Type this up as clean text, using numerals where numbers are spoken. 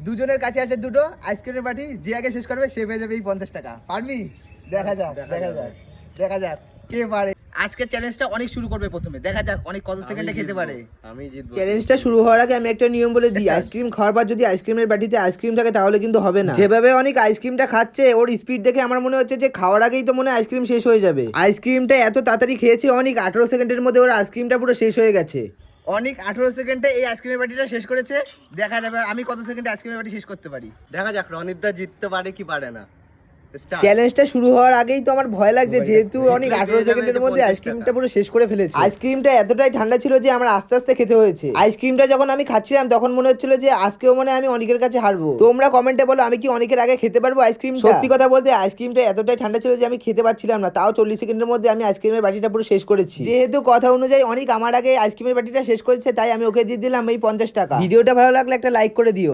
দুজনের কাছে আছে দুটো আইসক্রিমের বাটি, যে আগে শেষ করবে সে পেয়ে যাবে এই 50 টাকা। পারবি? দেখা যাক দেখা যাক কে পারে। আজকে চ্যালেঞ্জটা অনেক শুরু করবে প্রথমে, দেখা যাক অনেক কত সেকেন্ডে খেতে পারে। আমি জিতবো। চ্যালেঞ্জটা শুরু হওয়ার আগে আমি একটা নিয়ম বলে দিই, আইসক্রিম খাওয়ার পর যদি আইসক্রিমের বাটিতে আইসক্রিম থাকে তাহলে কিন্তু হবে না। যেভাবে অনেক আইসক্রিমটা খাচ্ছে ওর স্পিড দেখে আমার মনে হচ্ছে যে খাওয়ার আগেই তো মনে হয় আইসক্রিম শেষ হয়ে যাবে। আইসক্রিমটা এত তাড়াতাড়ি খেয়েছে অনেক, 18 সেকেন্ডের মধ্যে ওর আইসক্রিমটা পুরো শেষ হয়ে গেছে। অনেক 18 সেকেন্ডে এই আইসক্রিমের বাটিটা শেষ করেছে। দেখা যাবে আমি কত সেকেন্ডে আইসক্রিমের বাটি শেষ করতে পারি। দেখা যাক রনিতদা জিততে পারে কি পারে না। Start. চ্যালেঞ্জটা শুরু হওয়ার আগেই তো আমার ভয় লাগছে, যেহেতু অনেক 18 পেয়ে যাবে সেকেন্ডের যে মধ্যে 50 আইসক্রিমটা টাকা। পুরো শেষ করে ফেলেছে। আইসক্রিমটা এতটাই ঠান্ডা ছিল যে আমার আস্তে আস্তে খেতে হয়েছে। আইসক্রিমটা যখন আমি খাচ্ছিলাম তখন মনে হচ্ছিল যে আজকেও মনে হয় আমি অনেকের কাছে হারবো। তোমরা কমেন্টে বলো আমি কি অনেকের আগে খেতে পারবো আইসক্রিম? সত্যি কথা বলতে আইসক্রিমটা এতটাই ঠান্ডা ছিল যে আমি খেতে পাচ্ছিলাম না, তাও 40 সেকেন্ডের মধ্যে আমি আইসক্রিমের বাটিটা পুরো শেষ করেছি। যেহেতু কথা অনুযায়ী অনেক আমার আগে আইসক্রিমের বাটিটা শেষ করেছে তাই আমি ওকে দিয়ে দিলাম এই 50 টাকা। ভিডিওটা ভালো লাগলে একটা লাইক করে দিও।